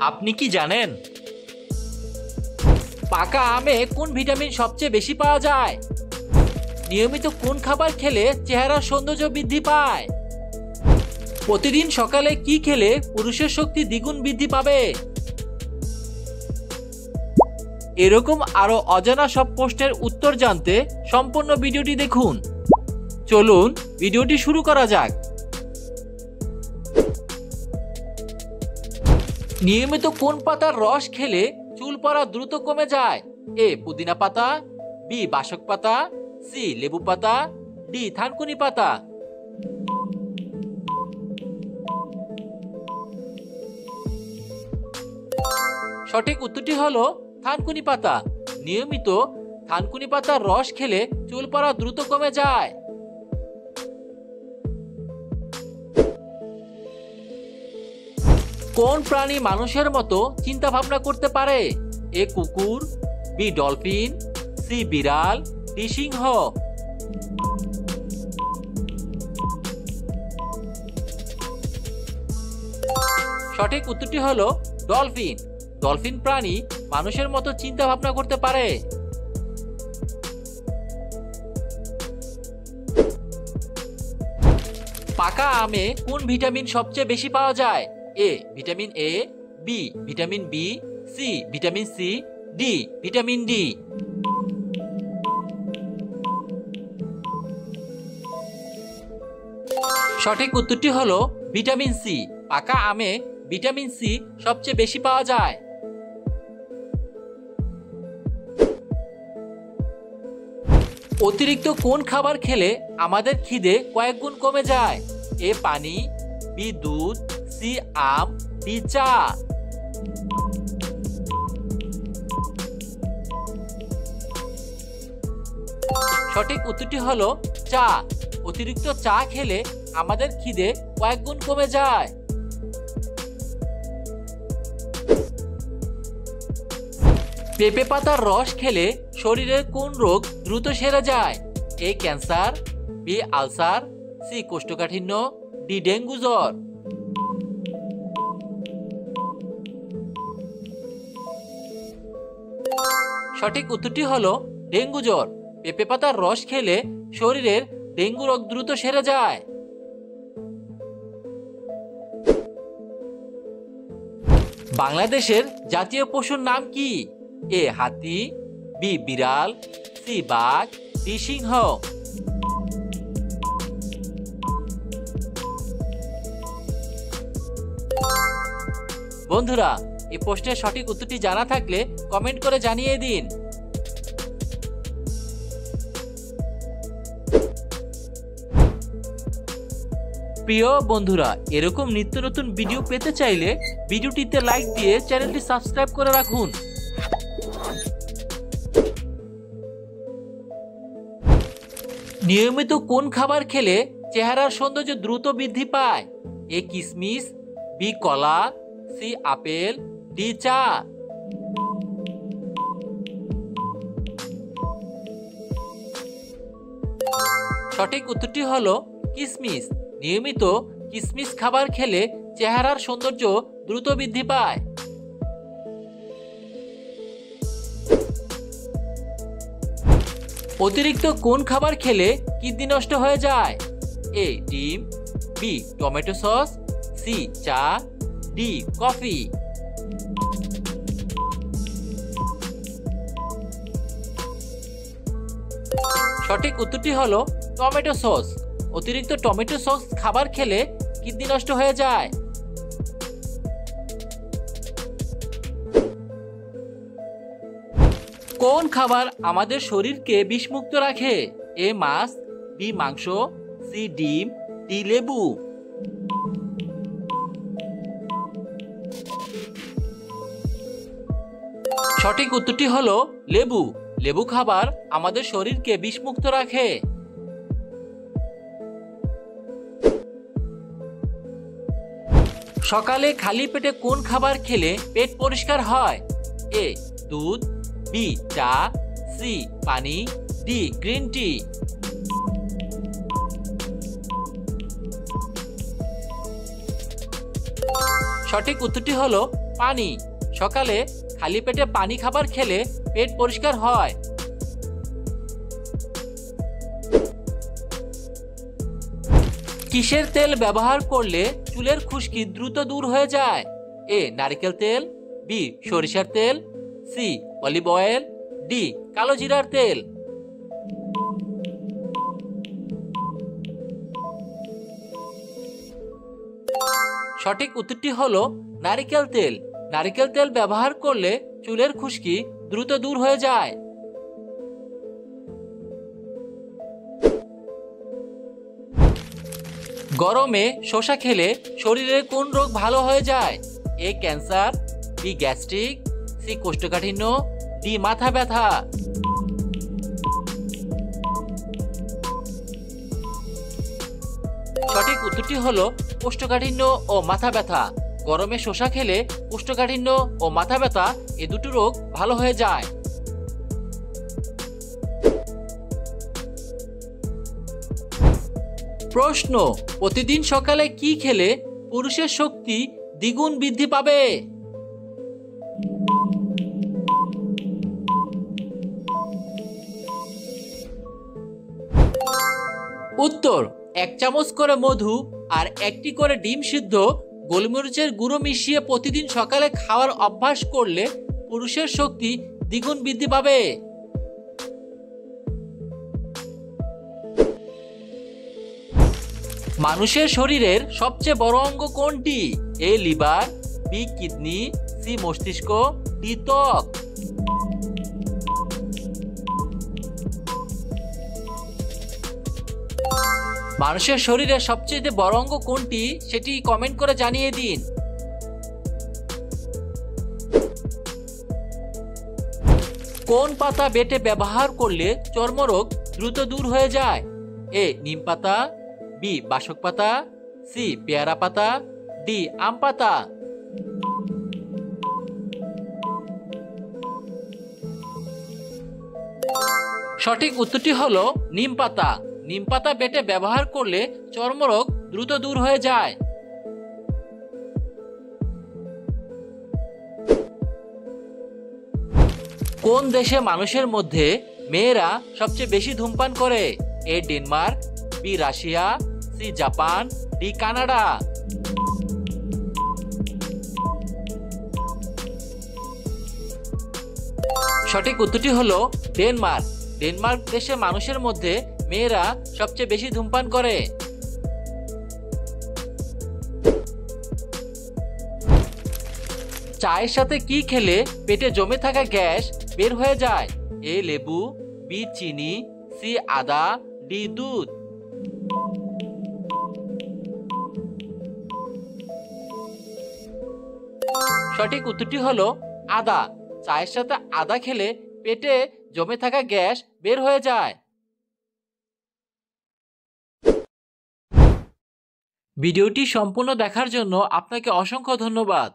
আপনি কি জানেন পাকা আমে কোন ভিটামিন সবচেয়ে বেশি পাওয়া যায়? নিয়মিত কোন খাবার খেলে চেহারার সৌন্দর্য বৃদ্ধি পায়? প্রতিদিন সকালে কি খেলে পুরুষের শক্তি দ্বিগুণ বৃদ্ধি পাবে? এরকম আরো অজানা সব প্রশ্নের উত্তর জানতে সম্পূর্ণ ভিডিওটি দেখুন। চলুন ভিডিওটি শুরু করা যাক। নিয়মিত কোন পাতার রস খেলে চুল পড়া দ্রুত কমে যায়? এ পুদিনা পাতা, বি বাসক পাতা, সি লেবু পাতা, ডি থানকুনি পাতা। সঠিক উত্তরটি হলো থানকুনি পাতা। নিয়মিত থানকুনি পাতার রস খেলে চুল পড়া দ্রুত কমে যায়। কোন প্রাণী মানুষের মতো চিন্তা ভাবনা করতে পারে? এ কুকুর, বি ডলফিন, সি বিড়াল, ডি সিংহ। সঠিক উত্তরটি হলো ডলফিন। ডলফিন প্রাণী মানুষের মতো চিন্তা ভাবনা করতে পারে। পাকা আমে কোন ভিটামিন সবচেয়ে বেশি পাওয়া যায়? A vitamin A, B vitamin B, C vitamin C, D vitamin D. সঠিক উত্তরটি হলো ভিটামিন সি। পাকা আমে ভিটামিন সি সবচেয়ে বেশি পাওয়া যায়। অতিরিক্ত কোন খাবার খেলে আমাদের খিদে কয়েক গুণ কমে যায়? এ পানি, বি দুধ, সি আম, ডি চা। সঠিক উত্তরটি হলো চা। অতিরিক্ত চা খেলে আমাদের খিদে কয়েক গুণ কমে যায়। পেঁপে পাতার রস খেলে শরীরের কোন রোগ দ্রুত সেরে যায়? A cancer, B ulcer, C কোষ্ঠকাঠিন্য, ডি ডেঙ্গু জ্বর। সঠিক উত্তরটি হলো ডেঙ্গু জ্বর। পেঁপে পাতার রস খেলে শরীরের ডেঙ্গু রোগ দ্রুত সেরে যায়। বাংলাদেশের জাতীয় পশুর নাম কি? এ হাতি, বি বিড়াল, সি বাঘ, ডি সিংহ। বন্ধুরা, এই প্রশ্নের সঠিক উত্তরটি জানা থাকলে কমেন্ট করে জানিয়ে দিন। প্রিয় বন্ধুরা, এরকম নিত্য নতুন ভিডিও পেতে চাইলে ভিডিওটিতে লাইক দিয়ে চ্যানেলটি সাবস্ক্রাইব করে রাখুন। নিয়মিত কোন খাবার খেলে চেহারার সৌন্দর্য দ্রুত বৃদ্ধি পায়? এ কিশমিশ, বি কলা, সি আপেল, ডি চা। সঠিক উত্তরটি হলো কিশমিশ। নিয়মিত কিশমিশ খাবার খেলে চেহারার সৌন্দর্য দ্রুত বৃদ্ধি পায়। অতিরিক্ত কোন খাবার খেলে কিডনি নষ্ট হয়ে যায়? এ ডিম, বি টমেটো সস, সি চা, ডি কফি। সঠিক উত্তরটি হলো টমেটো সস। অতিরিক্ত টমেটো সস খাবার খেলে কিডনি নষ্ট হয়ে যায়। কোন খাবার আমাদের শরীরকে বিষমুক্ত রাখে? এ মাছ, বি মাংস, সি ডিম, ডি লেবু। সঠিক উত্তরটি হলো লেবু। লেবু খাবার আমাদের শরীরকে বিষমুক্ত রাখে। সকালে খালি পেটে কোন খাবার খেলে পেট পরিষ্কার হয়? এ দুধ, বি চা, সি পানি, ডি গ্রিন টি। সঠিক উত্তরটি হলো পানি। সকালে খালি পেটে পানি খাবার খেলে পেট পরিষ্কার হয়। কিসের তেল ব্যবহার করলে চুলের খুশকি দ্রুত দূর হয়ে যায়? এ নারকেল তেল, বি সরিষার তেল, সি অলিভ অয়েল, ডি কালো জিরার তেল। সঠিক উত্তরটি হলো নারকেল তেল। নারকেল তেল ব্যবহার করলে চুলের খুশকি দ্রুত দূর হয়ে যায়। গরমে শসা খেলে শরীরের কোন রোগ ভালো হয়ে যায়? A cancer, B gastric, C কোষ্ঠকাঠিন্য, ডি মাথা ব্যথা। সঠিক উত্তরটি হলো কোষ্ঠকাঠিন্য ও মাথা ব্যথা। গরমে শসা খেলে কোষ্ঠকাঠিন্য ও মাথা ব্যথা এই দুটো রোগ ভালো হয়ে যায়। প্রশ্ন, প্রতিদিন সকালে কি খেলে পুরুষের শক্তি দ্বিগুণ বৃদ্ধি পাবে? উত্তর, 1 চামচ করে মধু আর 1টি করে ডিম সিদ্ধ গোলমরিচের গুঁড়ো মিশিয়ে প্রতিদিন সকালে খাওয়ার অভ্যাস করলে পুরুষের শক্তি দ্বিগুণ বৃদ্ধি পাবে। মানুষের শরীরের সবচেয়ে বড় অঙ্গ কোনটি? A liver, B kidney, C মস্তিষ্ক, ডি ত্বক। মানুষের শরীরের সবচেয়ে বড় অঙ্গ কোনটি সেটি কমেন্ট করে জানিয়ে দিন। কোন পাতা বেটে ব্যবহার করলে চর্মরোগ দ্রুত দূর হয়ে যায়? এ নিম পাতা, বি বাসক পাতা, সি পেয়ারা পাতা, ডি আম পাতা। সঠিক উত্তরটি হলো নিম পাতা। নিম পাতা বেটে ব্যবহার করলে চর্মরোগ দ্রুত দূর হয়ে যায়। কোন দেশে মানুষের মধ্যে মেয়েরা সবচেয়ে বেশি ধূমপান করে? A Denmark, B Russia, C Japan, D Canada. সঠিক উত্তরটি হলো ডেনমার্ক। ডেনমার্ক দেশে মানুষের মধ্যে মেয়েরা সবচেয়ে বেশি ধূমপান করে। চায়ের সাথে কি খেলে পেটে জমে থাকা গ্যাস বের হয়ে যায়? এ লেবু, বি চিনি, সি আদা, ডি দুধ। সঠিক উত্তরটি হলো আদা। চায়ের সাথে আদা খেলে পেটে জমে থাকা গ্যাস বের হয়ে যায়। ভিডিওটি সম্পূর্ণ দেখার জন্য আপনাকে অসংখ্য ধন্যবাদ।